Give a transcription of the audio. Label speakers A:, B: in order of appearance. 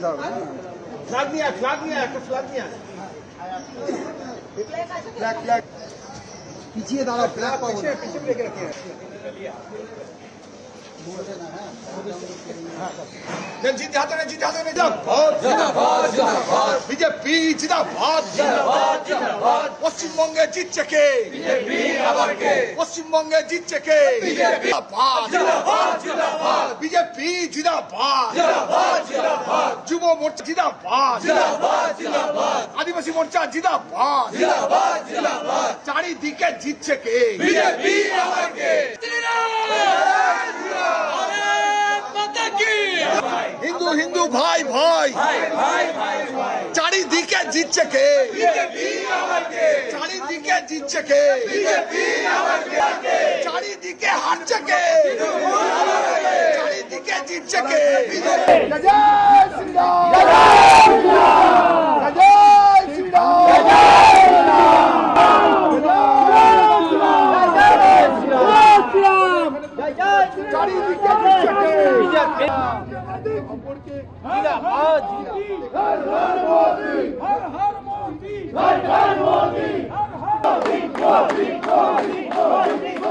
A: Flag নিয়ে একটা flag নিয়ে ফ্ল্যাগ পিছিয়ে দাঁড়াও, ফ্ল্যাগ পিছিয়ে রেখে রাখি। বিজেপি জিন্দাবাদ, পশ্চিমবঙ্গে জিতছে কে? পশ্চিমবঙ্গে জিতছে কে? বিজেপি জিন্দাবাদ, যুব মোর্চা জিন্দাবাদ, আদিবাসী মোর্চা জিন্দাবাদ, চারিদিকে জিতছে কে? বিজেপি। হিন্দু হিন্দু ভাই ভাই, চারিদিকে জিতছে কে? চারিদিকে জিতছে কে? চারিদিকে হারছে কে? চারিদিকে জিতছে কে? জয় শ্রীরাম, জয় শ্রীরাম, চারিদিকে জিতছে কে? जिंदाबाद, हर हर मोदी, हर हर मोदी, हर हर मोदी, हर हर मोदी, मोदी, मोदी, मोदी।